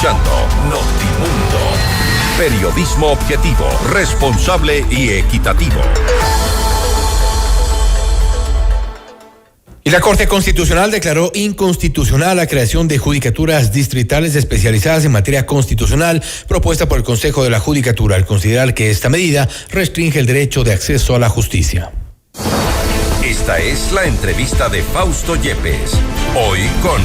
escuchando Notimundo. Periodismo objetivo, responsable y equitativo. Y la Corte Constitucional declaró inconstitucional la creación de judicaturas distritales especializadas en materia constitucional propuesta por el Consejo de la Judicatura, al considerar que esta medida restringe el derecho de acceso a la justicia. Esta es la entrevista de Fausto Yepes, hoy con...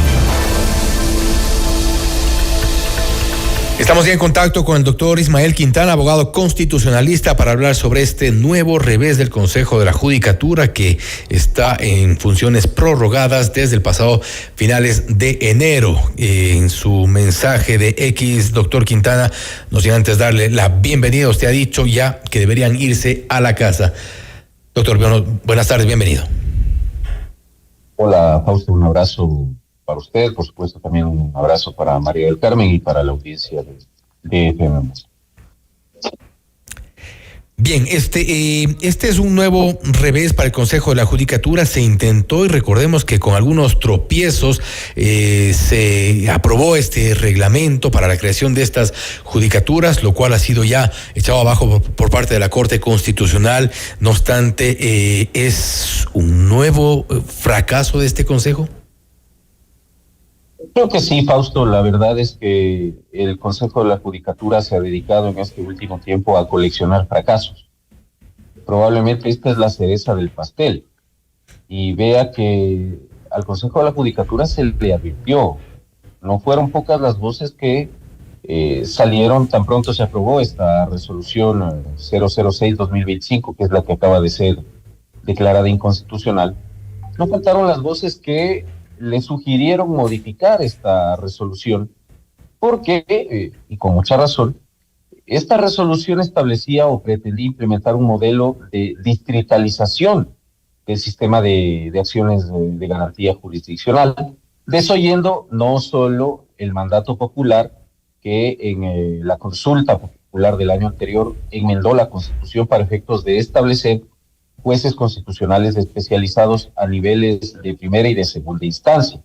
Estamos ya en contacto con el doctor Ismael Quintana, abogado constitucionalista, para hablar sobre este nuevo revés del Consejo de la Judicatura que está en funciones prorrogadas desde el pasado finales de enero. En su mensaje de X, doctor Quintana, nos llega antes darle la bienvenida. Usted ha dicho ya que deberían irse a la casa. Doctor, buenas tardes, bienvenido. Hola, Fausto, un abrazo para usted, por supuesto también un abrazo para María del Carmen y para la audiencia de FM. Bien, este es un nuevo revés para el Consejo de la Judicatura. Se intentó, y recordemos que con algunos tropiezos se aprobó este reglamento para la creación de estas judicaturas, lo cual ha sido ya echado abajo por parte de la Corte Constitucional. No obstante, ¿es un nuevo fracaso de este Consejo? Creo que sí, Fausto. La verdad es que el Consejo de la Judicatura se ha dedicado en este último tiempo a coleccionar fracasos. Probablemente esta es la cereza del pastel. Y vea que al Consejo de la Judicatura se le advirtió. No fueron pocas las voces que salieron tan pronto se aprobó esta resolución 006-2025, que es la que acaba de ser declarada inconstitucional. No faltaron las voces que le sugirieron modificar esta resolución porque, y con mucha razón, esta resolución establecía o pretendía implementar un modelo de distritalización del sistema de acciones de garantía jurisdiccional, desoyendo no solo el mandato popular que en la consulta popular del año anterior enmendó la Constitución para efectos de establecer jueces constitucionales especializados a niveles de primera y de segunda instancia.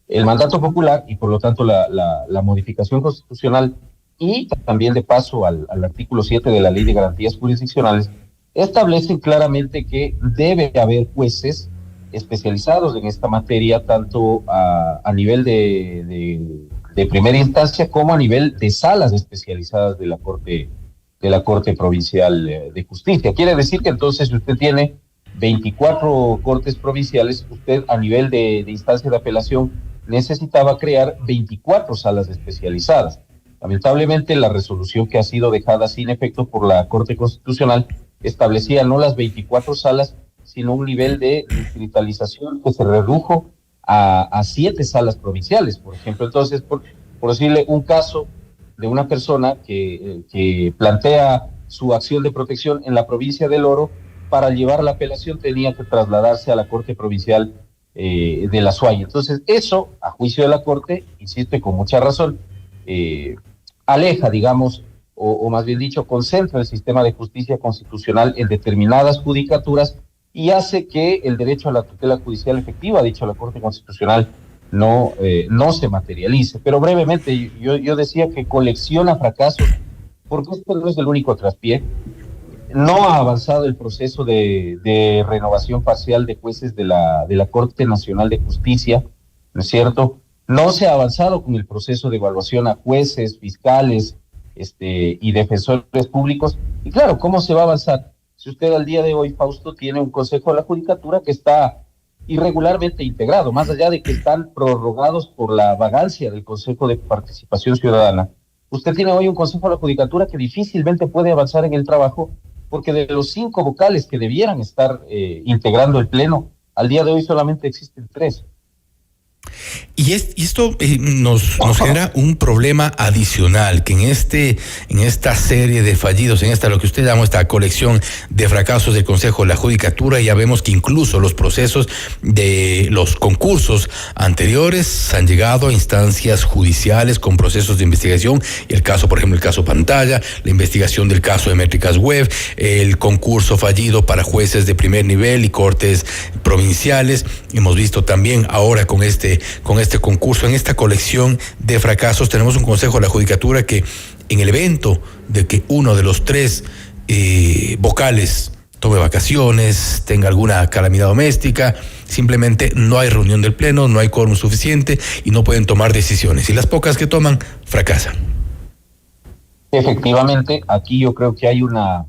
El mandato popular y por lo tanto la modificación constitucional y también de paso al artículo 7 de la Ley de Garantías Jurisdiccionales establecen claramente que debe haber jueces especializados en esta materia tanto a nivel de primera instancia como a nivel de salas especializadas de la Corte Provincial de Justicia. Quiere decir que entonces si usted tiene 24 cortes provinciales, usted a nivel de instancia de apelación necesitaba crear 24 salas especializadas. Lamentablemente la resolución que ha sido dejada sin efecto por la Corte Constitucional establecía no las 24 salas, sino un nivel de distritalización que se redujo a 7 salas provinciales, por ejemplo. Entonces, por decirle un caso de una persona que plantea su acción de protección en la provincia del Oro, para llevar la apelación tenía que trasladarse a la Corte Provincial de La Suaya. Entonces eso, a juicio de la Corte, insiste con mucha razón, aleja, digamos, o más bien dicho, concentra el sistema de justicia constitucional en determinadas judicaturas y hace que el derecho a la tutela judicial efectiva, dicho la Corte Constitucional, no se materialice. Pero brevemente, yo decía que colecciona fracasos, porque esto no es el único traspié. No ha avanzado el proceso de renovación parcial de jueces de la Corte Nacional de Justicia, ¿no es cierto? No se ha avanzado con el proceso de evaluación a jueces, fiscales y defensores públicos. Y claro, ¿cómo se va a avanzar? Si usted al día de hoy, Fausto, tiene un Consejo de la Judicatura que está irregularmente integrado, más allá de que están prorrogados por la vagancia del Consejo de Participación Ciudadana. Usted tiene hoy un Consejo de la Judicatura que difícilmente puede avanzar en el trabajo, porque de los 5 vocales que debieran estar integrando el Pleno, al día de hoy solamente existen 3. Y esto nos genera un problema adicional, que en esta serie de fallidos, lo que usted llama esta colección de fracasos del Consejo de la Judicatura, ya vemos que incluso los procesos de los concursos anteriores han llegado a instancias judiciales con procesos de investigación. El caso, por ejemplo, el caso Pantalla, la investigación del caso de Métricas Web, el concurso fallido para jueces de primer nivel y cortes provinciales. Hemos visto también ahora con este con este concurso, en esta colección de fracasos. Tenemos un consejo de la Judicatura que en el evento de que uno de los tres vocales tome vacaciones, tenga alguna calamidad doméstica, simplemente no hay reunión del pleno, no hay quórum suficiente y no pueden tomar decisiones. Y las pocas que toman, fracasan. Efectivamente, aquí yo creo que hay una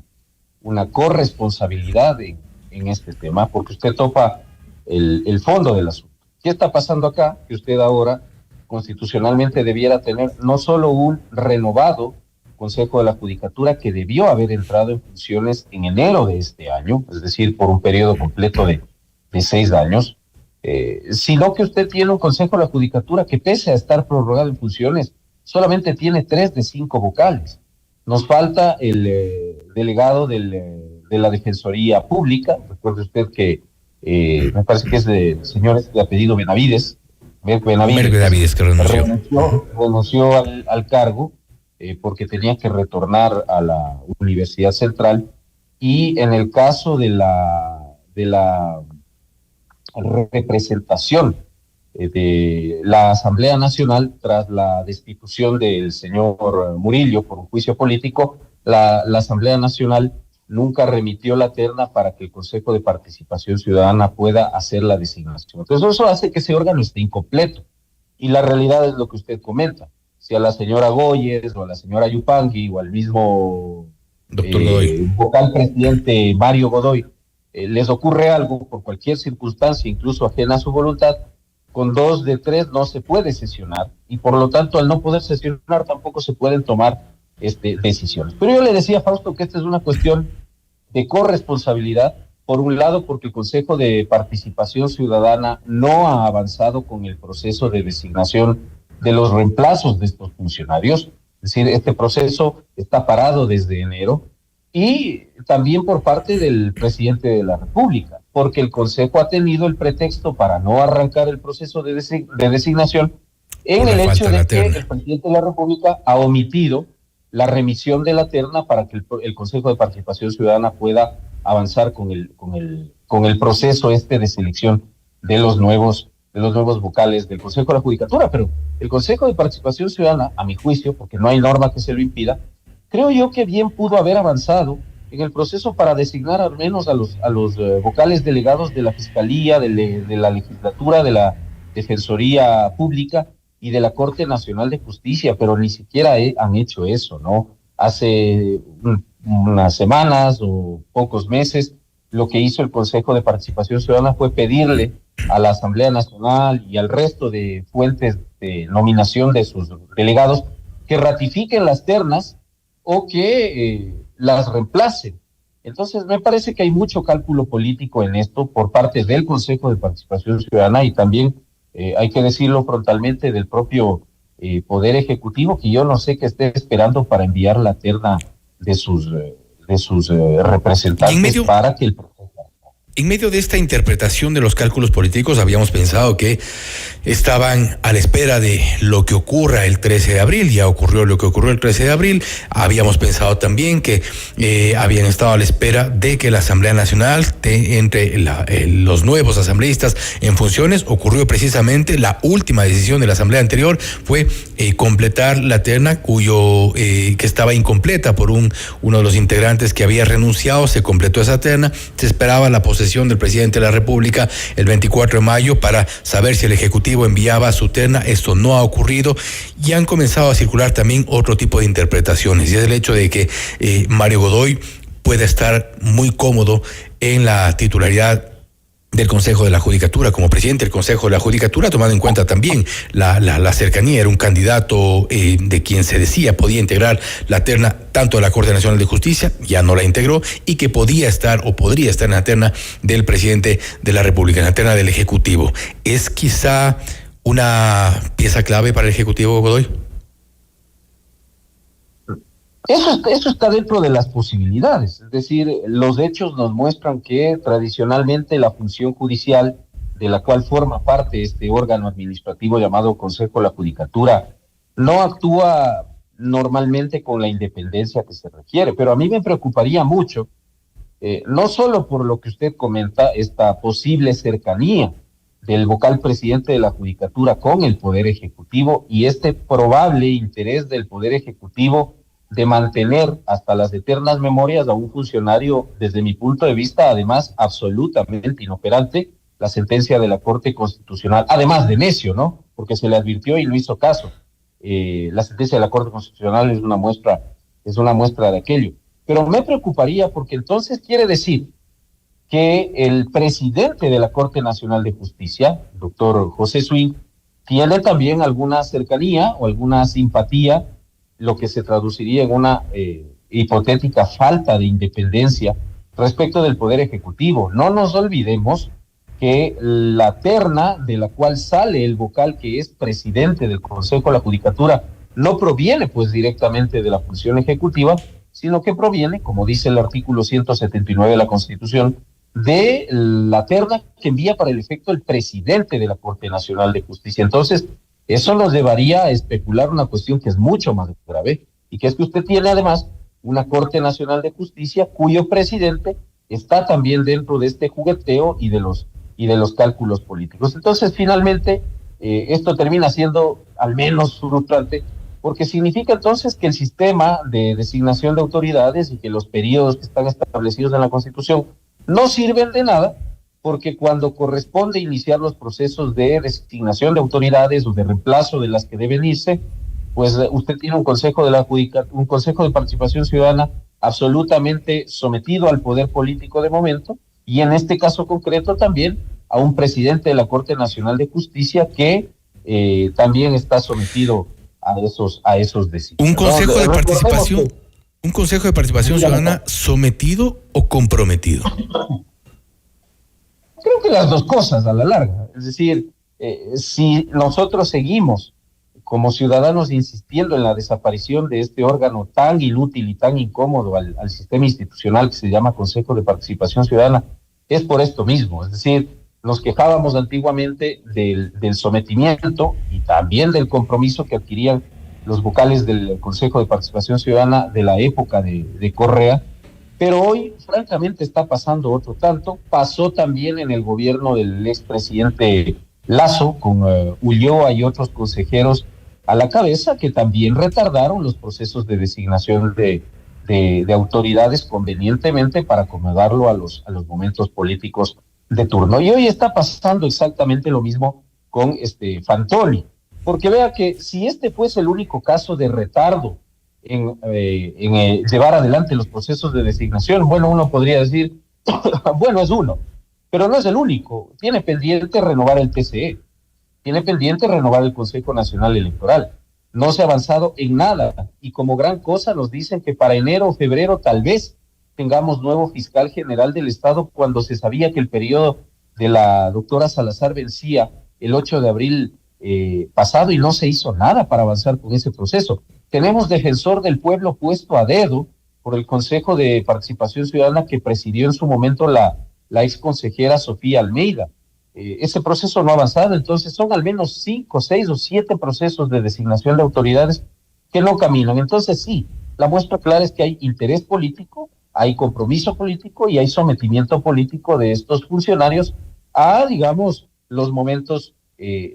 corresponsabilidad en este tema, porque usted topa el fondo del asunto. ¿Qué está pasando acá? Que usted ahora constitucionalmente debiera tener no solo un renovado Consejo de la Judicatura que debió haber entrado en funciones en enero de este año, es decir, por un periodo completo de 6 años, sino que usted tiene un Consejo de la Judicatura que, pese a estar prorrogado en funciones, solamente tiene 3 de 5 vocales. Nos falta el delegado de la Defensoría Pública. Recuerde usted que me parece que es del señor de apellido Benavides, Benavides, que renunció al cargo porque tenía que retornar a la Universidad Central. Y en el caso de la representación de la Asamblea Nacional, tras la destitución del señor Murillo por un juicio político, la Asamblea Nacional nunca remitió la terna para que el Consejo de Participación Ciudadana pueda hacer la designación. Entonces eso hace que ese órgano esté incompleto. Y la realidad es lo que usted comenta. Si a la señora Goyes o a la señora Yupangui o al mismo doctor Godoy, vocal presidente Mario Godoy, les ocurre algo por cualquier circunstancia, incluso ajena a su voluntad, con 2 de 3 no se puede sesionar, y por lo tanto al no poder sesionar tampoco se pueden tomar decisiones. Pero yo le decía a Fausto que esta es una cuestión de corresponsabilidad, por un lado porque el Consejo de Participación Ciudadana no ha avanzado con el proceso de designación de los reemplazos de estos funcionarios, es decir, este proceso está parado desde enero, y también por parte del presidente de la República, porque el Consejo ha tenido el pretexto para no arrancar el proceso de designación en el hecho de que el presidente de la República ha omitido la remisión de la terna para que el Consejo de Participación Ciudadana pueda avanzar con el proceso de selección de los nuevos vocales del Consejo de la Judicatura. Pero el Consejo de Participación Ciudadana, a mi juicio, porque no hay norma que se lo impida, creo yo que bien pudo haber avanzado en el proceso para designar al menos a los vocales delegados de la Fiscalía, de la Legislatura, de la Defensoría Pública y de la Corte Nacional de Justicia, pero ni siquiera han hecho eso, ¿no? Hace unas semanas o pocos meses, lo que hizo el Consejo de Participación Ciudadana fue pedirle a la Asamblea Nacional y al resto de fuentes de nominación de sus delegados que ratifiquen las ternas o que las reemplacen. Entonces me parece que hay mucho cálculo político en esto por parte del Consejo de Participación Ciudadana y también hay que decirlo frontalmente del propio Poder Ejecutivo, que yo no sé qué esté esperando para enviar la terna de sus representantes para que el proceso. En medio de esta interpretación de los cálculos políticos, habíamos pensado que estaban a la espera de lo que ocurra el 13 de abril. Ya ocurrió lo que ocurrió el 13 de abril. Habíamos pensado también que habían estado a la espera de que la Asamblea Nacional, entre los nuevos asambleístas en funciones, ocurrió precisamente la última decisión de la Asamblea anterior, fue completar la terna que estaba incompleta por uno de los integrantes que había renunciado. Se completó esa terna, se esperaba la posesión del presidente de la República el 24 de mayo para saber si el Ejecutivo enviaba su terna. Esto no ha ocurrido y han comenzado a circular también otro tipo de interpretaciones, y es el hecho de que Mario Godoy pueda estar muy cómodo en la titularidad del Consejo de la Judicatura, como presidente del Consejo de la Judicatura, tomando en cuenta también la cercanía. Era un candidato de quien se decía podía integrar la terna tanto de la Corte Nacional de Justicia, ya no la integró, y que podía estar o podría estar en la terna del presidente de la República, en la terna del Ejecutivo. ¿Es quizá una pieza clave para el Ejecutivo, Godoy? Eso está dentro de las posibilidades, es decir, los hechos nos muestran que tradicionalmente la función judicial, de la cual forma parte este órgano administrativo llamado Consejo de la Judicatura, no actúa normalmente con la independencia que se requiere, pero a mí me preocuparía mucho, no solo por lo que usted comenta, esta posible cercanía del vocal presidente de la Judicatura con el Poder Ejecutivo y este probable interés del Poder Ejecutivo de mantener hasta las eternas memorias a un funcionario, desde mi punto de vista, además absolutamente inoperante, la sentencia de la Corte Constitucional, además de necio, ¿no? Porque se le advirtió y no hizo caso. La sentencia de la Corte Constitucional es una muestra de aquello. Pero me preocuparía porque entonces quiere decir que el presidente de la Corte Nacional de Justicia, el doctor José Swing, tiene también alguna cercanía o alguna simpatía, lo que se traduciría en una hipotética falta de independencia respecto del Poder Ejecutivo. No nos olvidemos que la terna de la cual sale el vocal que es presidente del Consejo de la Judicatura no proviene pues directamente de la función ejecutiva, sino que proviene, como dice el artículo 179 de la Constitución, de la terna que envía para el efecto el presidente de la Corte Nacional de Justicia. Entonces, eso nos llevaría a especular una cuestión que es mucho más grave, y que es que usted tiene además una Corte Nacional de Justicia cuyo presidente está también dentro de este jugueteo y de los cálculos políticos. Entonces, finalmente, esto termina siendo al menos frustrante, porque significa entonces que el sistema de designación de autoridades y que los periodos que están establecidos en la Constitución no sirven de nada, porque cuando corresponde iniciar los procesos de designación de autoridades o de reemplazo de las que deben irse, pues usted tiene un consejo de participación ciudadana absolutamente sometido al poder político de momento, y en este caso concreto también a un presidente de la Corte Nacional de Justicia que también está sometido a esos designios. Un consejo de participación ciudadana sometido o comprometido. Creo que las dos cosas a la larga. Es decir, si nosotros seguimos como ciudadanos insistiendo en la desaparición de este órgano tan inútil y tan incómodo al sistema institucional que se llama Consejo de Participación Ciudadana, es por esto mismo. Es decir, nos quejábamos antiguamente del sometimiento y también del compromiso que adquirían los vocales del Consejo de Participación Ciudadana de la época de Correa, pero hoy francamente está pasando otro tanto. Pasó también en el gobierno del expresidente Lasso, con Ulloa y otros consejeros a la cabeza, que también retardaron los procesos de designación de autoridades convenientemente para acomodarlo a los momentos políticos de turno. Y hoy está pasando exactamente lo mismo con Fantoli, porque vea que si este fuese el único caso de retardo en llevar adelante los procesos de designación, bueno, uno podría decir, bueno, es uno, pero no es el único. Tiene pendiente renovar el TCE, tiene pendiente renovar el Consejo Nacional Electoral. No se ha avanzado en nada, y como gran cosa nos dicen que para enero o febrero tal vez tengamos nuevo fiscal general del Estado, cuando se sabía que el periodo de la doctora Salazar vencía el 8 de abril pasado y no se hizo nada para avanzar con ese proceso. Tenemos defensor del pueblo puesto a dedo por el Consejo de Participación Ciudadana que presidió en su momento la ex consejera Sofía Almeida. Ese proceso no ha avanzado, entonces son al menos 5, 6 o 7 procesos de designación de autoridades que no caminan. Entonces sí, la muestra clara es que hay interés político, hay compromiso político y hay sometimiento político de estos funcionarios a, digamos, los momentos,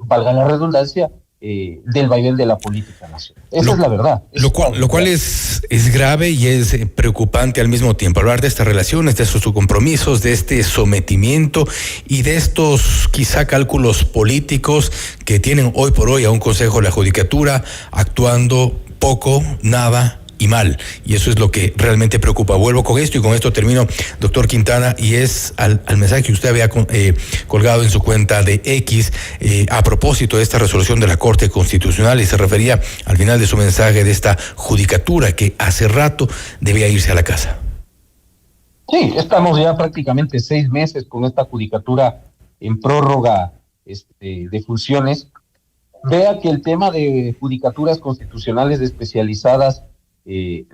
valga la redundancia, del vaivén de la política nacional. Esa es la verdad. Lo cual es grave y es preocupante al mismo tiempo. Hablar de estas relaciones, de estos compromisos, de este sometimiento y de estos quizá cálculos políticos que tienen hoy por hoy a un Consejo de la Judicatura actuando poco, nada y mal, y eso es lo que realmente preocupa. Vuelvo con esto y con esto termino, doctor Quintana, y es al mensaje que usted había colgado en su cuenta de X a propósito de esta resolución de la Corte Constitucional, y se refería al final de su mensaje de esta judicatura que hace rato debía irse a la casa. Sí, estamos ya prácticamente 6 meses con esta judicatura en prórroga de funciones. Vea que el tema de judicaturas constitucionales especializadas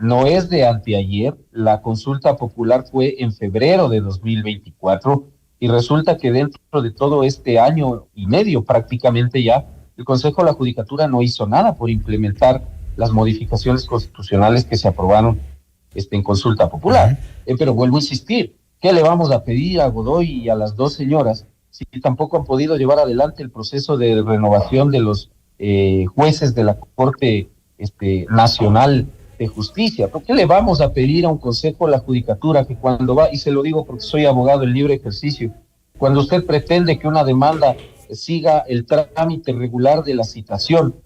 no es de anteayer. La consulta popular fue en febrero de 2024 y resulta que dentro de todo este año y medio prácticamente ya el Consejo de la Judicatura no hizo nada por implementar las modificaciones constitucionales que se aprobaron en consulta popular. Pero vuelvo a insistir, ¿qué le vamos a pedir a Godoy y a las dos señoras si tampoco han podido llevar adelante el proceso de renovación de los jueces de la Corte Nacional de Justicia? ¿Por qué le vamos a pedir a un consejo de la judicatura que cuando va, y se lo digo porque soy abogado en libre ejercicio, cuando usted pretende que una demanda siga el trámite regular de la citación,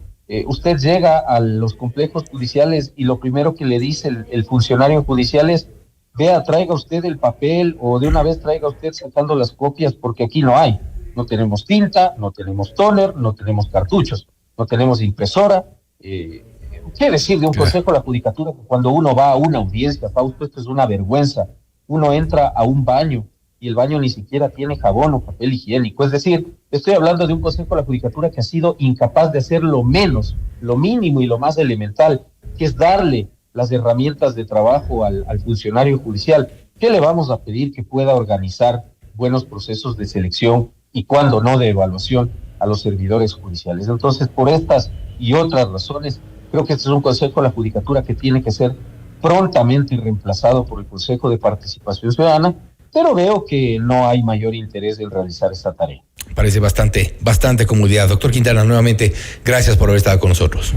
usted llega a los complejos judiciales y lo primero que le dice el funcionario judicial es: vea, traiga usted el papel, o de una vez traiga usted sacando las copias, porque aquí no hay. No tenemos tinta, no tenemos tóner, no tenemos cartuchos, no tenemos impresora. ¿Qué decir de un consejo de la judicatura que cuando uno va a una audiencia, Fausto, esto es una vergüenza? Uno entra a un baño y el baño ni siquiera tiene jabón o papel higiénico. Es decir, estoy hablando de un consejo de la judicatura que ha sido incapaz de hacer lo menos, lo mínimo y lo más elemental, que es darle las herramientas de trabajo al funcionario judicial. ¿Qué le vamos a pedir? Que pueda organizar buenos procesos de selección y, cuando no, de evaluación a los servidores judiciales. Entonces, por estas y otras razones, creo que este es un consejo de la judicatura que tiene que ser prontamente reemplazado por el Consejo de Participación Ciudadana, pero veo que no hay mayor interés en realizar esta tarea. Parece bastante comodidad. Doctor Quintana, nuevamente, gracias por haber estado con nosotros.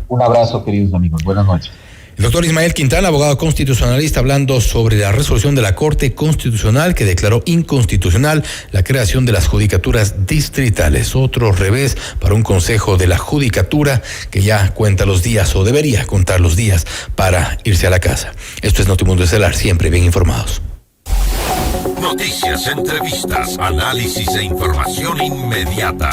Un abrazo, queridos amigos. Buenas noches. El doctor Ismael Quintana, abogado constitucionalista, hablando sobre la resolución de la Corte Constitucional que declaró inconstitucional la creación de las judicaturas distritales. Otro revés para un consejo de la judicatura que ya cuenta los días, o debería contar los días, para irse a la casa. Esto es Notimundo Estelar, siempre bien informados. Noticias, entrevistas, análisis e información inmediata.